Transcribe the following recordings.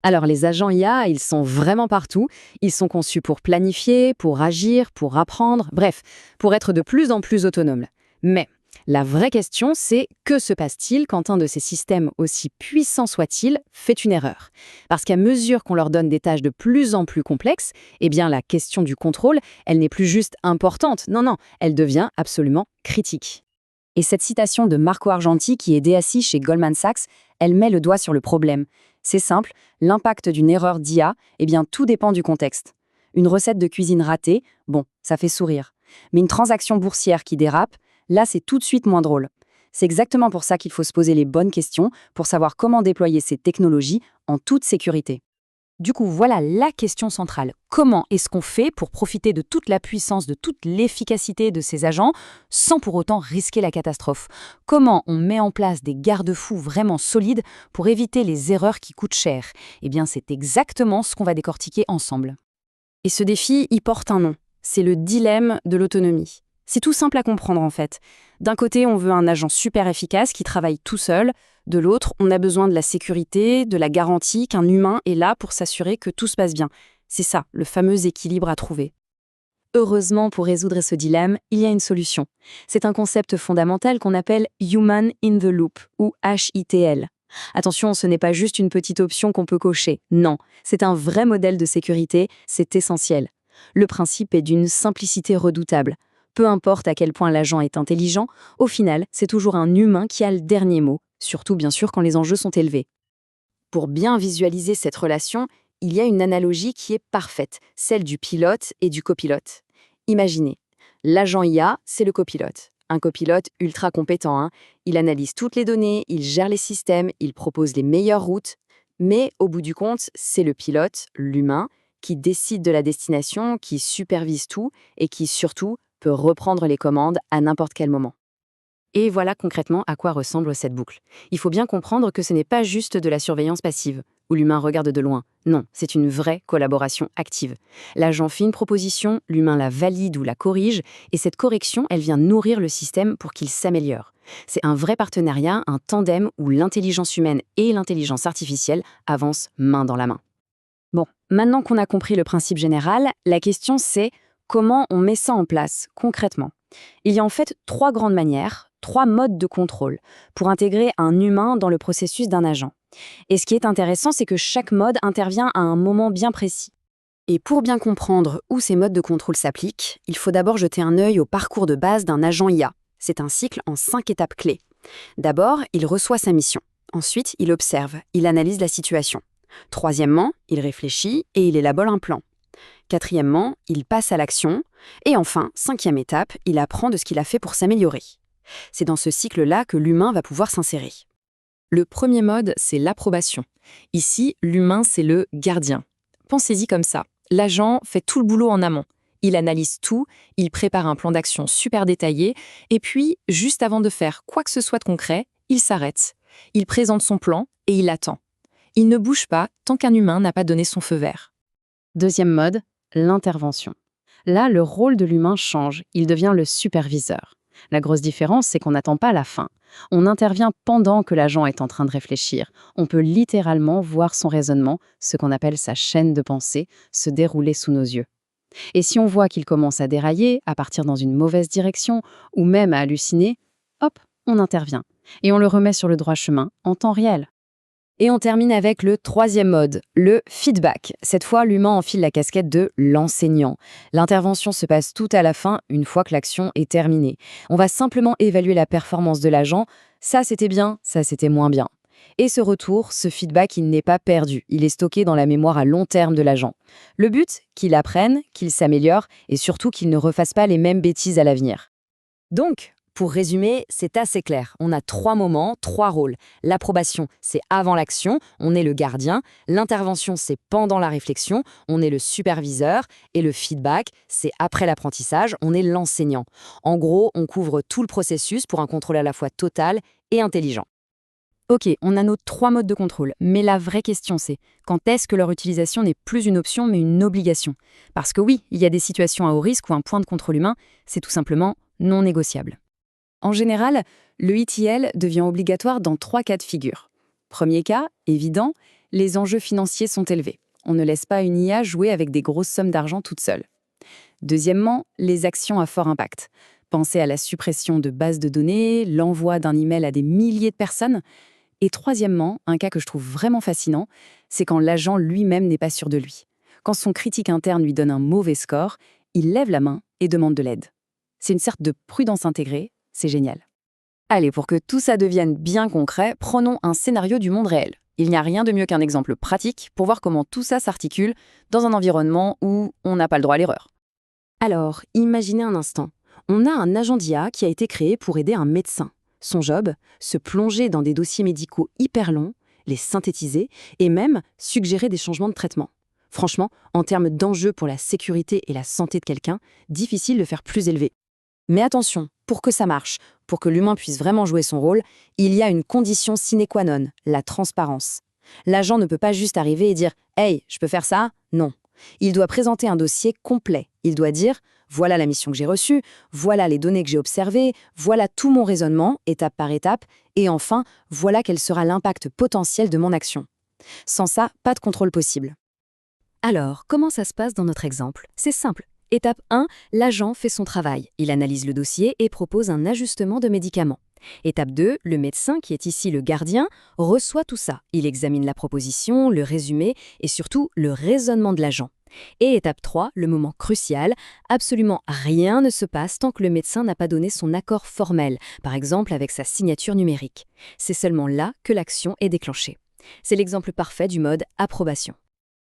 Alors les agents IA, ils sont vraiment partout. Ils sont conçus pour planifier, pour agir, pour apprendre, bref, pour être de plus en plus autonomes. Mais la vraie question, c'est que se passe-t-il quand un de ces systèmes, aussi puissants soit-il, fait une erreur? Parce qu'à mesure qu'on leur donne des tâches de plus en plus complexes, eh bien la question du contrôle, elle n'est plus juste importante, non, non, elle devient absolument critique. Et cette citation de Marco Argenti, qui est DSI chez Goldman Sachs, elle met le doigt sur le problème. C'est simple, l'impact d'une erreur d'IA, eh bien tout dépend du contexte. Une recette de cuisine ratée, bon, ça fait sourire. Mais une transaction boursière qui dérape, là c'est tout de suite moins drôle. C'est exactement pour ça qu'il faut se poser les bonnes questions pour savoir comment déployer ces technologies en toute sécurité. Du coup, voilà la question centrale. Comment est-ce qu'on fait pour profiter de toute la puissance, de toute l'efficacité de ces agents, sans pour autant risquer la catastrophe? Comment on met en place des garde-fous vraiment solides pour éviter les erreurs qui coûtent cher? Eh bien, c'est exactement ce qu'on va décortiquer ensemble. Et ce défi, il porte un nom. C'est le dilemme de l'autonomie. C'est tout simple à comprendre en fait. D'un côté, on veut un agent super efficace qui travaille tout seul. De l'autre, on a besoin de la sécurité, de la garantie qu'un humain est là pour s'assurer que tout se passe bien. C'est ça, le fameux équilibre à trouver. Heureusement, pour résoudre ce dilemme, il y a une solution. C'est un concept fondamental qu'on appelle Human in the Loop, ou HITL. Attention, ce n'est pas juste une petite option qu'on peut cocher. Non, c'est un vrai modèle de sécurité, c'est essentiel. Le principe est d'une simplicité redoutable. Peu importe à quel point l'agent est intelligent, au final, c'est toujours un humain qui a le dernier mot, surtout bien sûr quand les enjeux sont élevés. Pour bien visualiser cette relation, il y a une analogie qui est parfaite, celle du pilote et du copilote. Imaginez, l'agent IA, c'est le copilote. Un copilote ultra compétent, hein. Il analyse toutes les données, il gère les systèmes, il propose les meilleures routes. Mais au bout du compte, c'est le pilote, l'humain, qui décide de la destination, qui supervise tout et qui surtout peut reprendre les commandes à n'importe quel moment. Et voilà concrètement à quoi ressemble cette boucle. Il faut bien comprendre que ce n'est pas juste de la surveillance passive, où l'humain regarde de loin. Non, c'est une vraie collaboration active. L'agent fait une proposition, l'humain la valide ou la corrige, et cette correction, elle vient nourrir le système pour qu'il s'améliore. C'est un vrai partenariat, un tandem où l'intelligence humaine et l'intelligence artificielle avancent main dans la main. Bon, maintenant qu'on a compris le principe général, la question c'est comment on met ça en place concrètement. Il y a en fait trois grandes manières, trois modes de contrôle pour intégrer un humain dans le processus d'un agent. Et ce qui est intéressant, c'est que chaque mode intervient à un moment bien précis. Et pour bien comprendre où ces modes de contrôle s'appliquent, il faut d'abord jeter un œil au parcours de base d'un agent IA. C'est un cycle en 5 étapes clés. D'abord, il reçoit sa mission. Ensuite, il observe, il analyse la situation. Troisièmement, il réfléchit et il élabore un plan. Quatrièmement, il passe à l'action. Et enfin, cinquième étape, il apprend de ce qu'il a fait pour s'améliorer. C'est dans ce cycle-là que l'humain va pouvoir s'insérer. Le premier mode, c'est l'approbation. Ici, l'humain, c'est le gardien. Pensez-y comme ça. L'agent fait tout le boulot en amont. Il analyse tout, il prépare un plan d'action super détaillé, et puis, juste avant de faire quoi que ce soit de concret, il s'arrête. Il présente son plan et il attend. Il ne bouge pas tant qu'un humain n'a pas donné son feu vert. Deuxième mode, l'intervention. Là, le rôle de l'humain change, il devient le superviseur. La grosse différence, c'est qu'on n'attend pas la fin. On intervient pendant que l'agent est en train de réfléchir. On peut littéralement voir son raisonnement, ce qu'on appelle sa chaîne de pensée, se dérouler sous nos yeux. Et si on voit qu'il commence à dérailler, à partir dans une mauvaise direction, ou même à halluciner, hop, on intervient. Et on le remet sur le droit chemin, en temps réel. Et on termine avec le troisième mode, le feedback. Cette fois, l'humain enfile la casquette de l'enseignant. L'intervention se passe tout à la fin, une fois que l'action est terminée. On va simplement évaluer la performance de l'agent. Ça, c'était bien, ça, c'était moins bien. Et ce retour, ce feedback, il n'est pas perdu. Il est stocké dans la mémoire à long terme de l'agent. Le but, qu'il apprenne, qu'il s'améliore et surtout qu'il ne refasse pas les mêmes bêtises à l'avenir. Donc, pour résumer, c'est assez clair. On a 3 moments, 3 rôles. L'approbation, c'est avant l'action, on est le gardien. L'intervention, c'est pendant la réflexion, on est le superviseur. Et le feedback, c'est après l'apprentissage, on est l'enseignant. En gros, on couvre tout le processus pour un contrôle à la fois total et intelligent. Ok, on a nos 3 modes de contrôle, mais la vraie question c'est, quand est-ce que leur utilisation n'est plus une option mais une obligation? Parce que oui, il y a des situations à haut risque où un point de contrôle humain, c'est tout simplement non négociable. En général, le ETL devient obligatoire dans 3 cas de figure. Premier cas, évident, Les enjeux financiers sont élevés. On ne laisse pas une IA jouer avec des grosses sommes d'argent toute seule. Deuxièmement, les actions à fort impact. Pensez à la suppression de bases de données, l'envoi d'un email à des milliers de personnes. Et troisièmement, un cas que je trouve vraiment fascinant, c'est quand l'agent lui-même n'est pas sûr de lui. Quand son critique interne lui donne un mauvais score, il lève la main et demande de l'aide. C'est une sorte de prudence intégrée, c'est génial. Allez, pour que tout ça devienne bien concret, prenons un scénario du monde réel. Il n'y a rien de mieux qu'un exemple pratique pour voir comment tout ça s'articule dans un environnement où on n'a pas le droit à l'erreur. Alors, imaginez un instant. On a un agent d'IA qui a été créé pour aider un médecin. Son job, se plonger dans des dossiers médicaux hyper longs, les synthétiser et même suggérer des changements de traitement. Franchement, en termes d'enjeux pour la sécurité et la santé de quelqu'un, difficile de faire plus élevé. Mais attention, pour que ça marche, pour que l'humain puisse vraiment jouer son rôle, il y a une condition sine qua non, la transparence. L'agent ne peut pas juste arriver et dire « Hey, je peux faire ça ?» Non. Il doit présenter un dossier complet. Il doit dire « Voilà la mission que j'ai reçue, voilà les données que j'ai observées, voilà tout mon raisonnement, étape par étape, et enfin, voilà quel sera l'impact potentiel de mon action. » Sans ça, pas de contrôle possible. Alors, comment ça se passe dans notre exemple? C'est simple. Étape 1, l'agent fait son travail. Il analyse le dossier et propose un ajustement de médicaments. Étape 2, le médecin, qui est ici le gardien, reçoit tout ça. Il examine la proposition, le résumé et surtout le raisonnement de l'agent. Et étape 3, le moment crucial, absolument rien ne se passe tant que le médecin n'a pas donné son accord formel, par exemple avec sa signature numérique. C'est seulement là que l'action est déclenchée. C'est l'exemple parfait du mode approbation.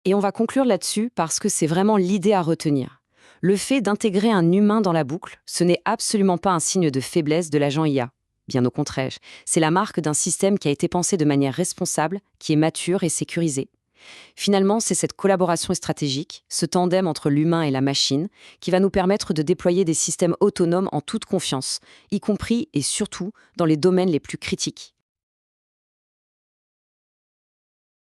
Et on va conclure là-dessus parce que c'est vraiment l'idée à retenir. Le fait d'intégrer un humain dans la boucle, ce n'est absolument pas un signe de faiblesse de l'agent IA. Bien au contraire, c'est la marque d'un système qui a été pensé de manière responsable, qui est mature et sécurisé. Finalement, c'est cette collaboration stratégique, ce tandem entre l'humain et la machine, qui va nous permettre de déployer des systèmes autonomes en toute confiance, y compris et surtout dans les domaines les plus critiques.